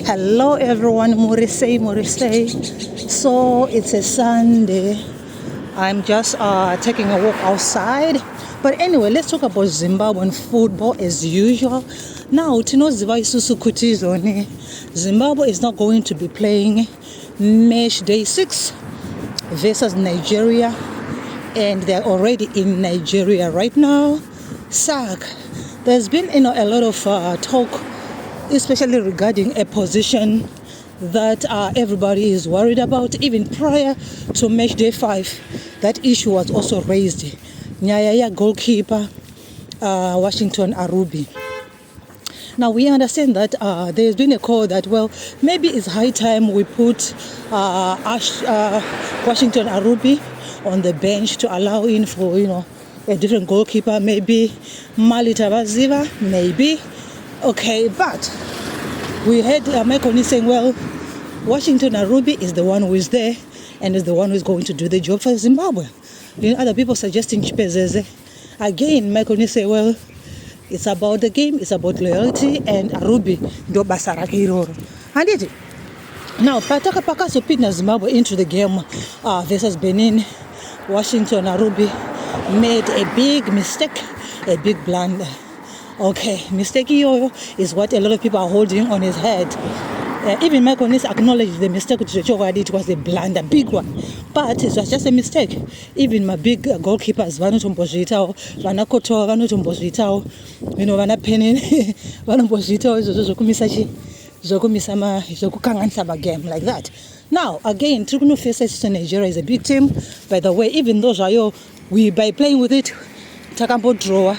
Hello everyone, Morise. So it's a Sunday. I'm just taking a walk outside. But anyway, let's talk about Zimbabwean football as usual. Now, Zimbabwe is not going to be playing match day 6 versus Nigeria. And they're already in Nigeria right now. There's been a lot of talk, especially regarding a position that everybody is worried about. Even prior to match day 5, that issue was also raised. Nyaya Goalkeeper, Washington Arubi. Now we understand that there's been a call that, well, maybe it's high time we put Washington Arubi on the bench to allow in for, a different goalkeeper, maybe Malita Baziva, maybe. Okay, but we heard Mekoni saying, well, Washington Arubi is the one who is there and is the one who is going to do the job for Zimbabwe. Other people suggesting Chipezeze. Again, Mekoni say, well, it's about the game, it's about loyalty, and Arubi do basaraki. And it. Now, Pataka Pakaso Pitna Zimbabwe into the game versus Benin. Washington Arubi made a big mistake, a big blunder. Okay, mistake is what a lot of people are holding on his head. Even Michael Nis acknowledged the mistake. It was a blunder, big one. But it was just a mistake. Even my big goalkeepers, Vanutombozitao, Vanakoto, Vanutombozitao, Vana Penin, Vanombozitao, Zokumisama, Zokukangansaba game, like that. Now, again, Trikuno faces Nigeria is a big team. By the way, even though by playing with it, Takambo drawer,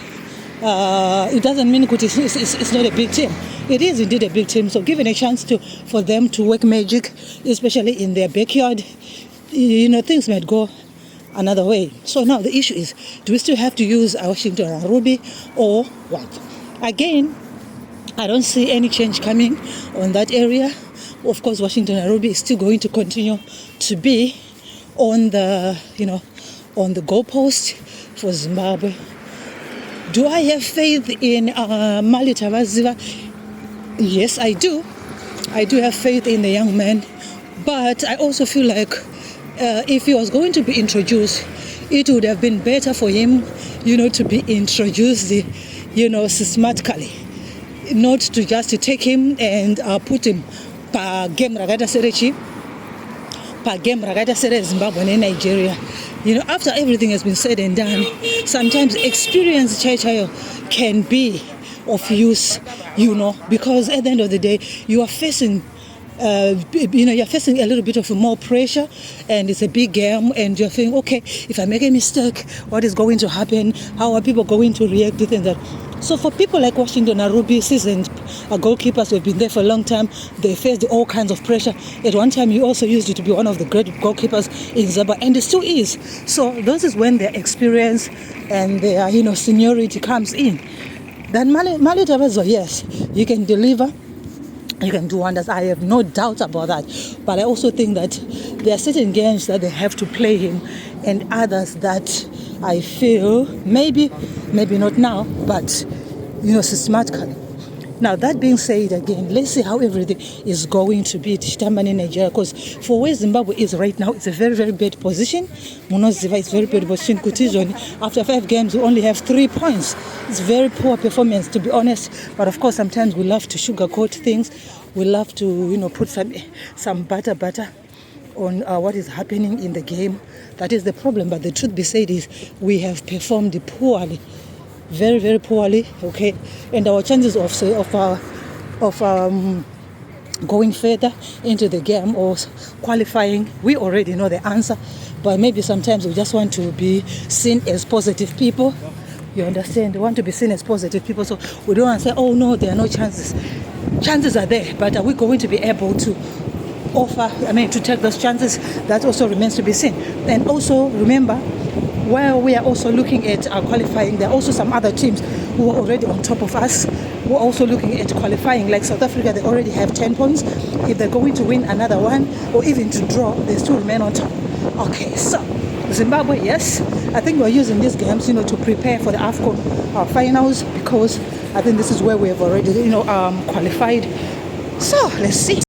it doesn't mean it's not a big team. It is indeed a big team. So given a chance for them to work magic, especially in their backyard, things might go another way. So now the issue is, do we still have to use Washington Arubi or what? Again, I don't see any change coming on that area. Of course, Washington Arubi is still going to continue to be on the goalpost for Zimbabwe. Do I have faith in Malita Baziva? Yes, I do. I do have faith in the young man. But I also feel like if he was going to be introduced, it would have been better for him, to be introduced, systematically. Not to just take him and put him per game Ragata Sere Zimbabwe and Nigeria. After everything has been said and done, sometimes experience can be of use, because at the end of the day, you are facing you're facing a little bit of more pressure, and it's a big game, and you're thinking, okay, if I make a mistake, what is going to happen? How are people going to react to things? So for people like Washington Arubi, seasoned goalkeepers who have been there for a long time, they faced all kinds of pressure. At one time, he also used it to be one of the great goalkeepers in Zimbabwe, and it still is. So this is when their experience and their seniority comes in. Then Malita Baziva, yes, you can deliver. You can do wonders. I have no doubt about that. But I also think that there are certain games that they have to play him, and others that I feel maybe not now, but systematically. Now, that being said, again, let's see how everything is going to be in Nigeria, because for where Zimbabwe is right now, it's a very, very bad position. Monoziva is very bad position. After 5 games, we only have 3 points. It's very poor performance, to be honest. But of course, sometimes we love to sugarcoat things. We love to, put some butter on what is happening in the game. That is the problem. But the truth be said is, we have performed poorly. Very, very poorly, okay, and our chances of going further into the game or qualifying, we already know the answer, but maybe sometimes we just want to be seen as positive people. You understand? We want to be seen as positive people, so we don't want to say, oh no, there are no chances. Chances are there, but are we going to be able to to take those chances? That also remains to be seen. And also remember, while we are also looking at qualifying, there are also some other teams who are already on top of us, who are also looking at qualifying. Like South Africa, they already have 10 points. If they're going to win another one, or even to draw, they still remain on top. Okay, so Zimbabwe, yes, I think we're using these games, to prepare for the AFCON finals, because I think this is where we have already, qualified. So let's see.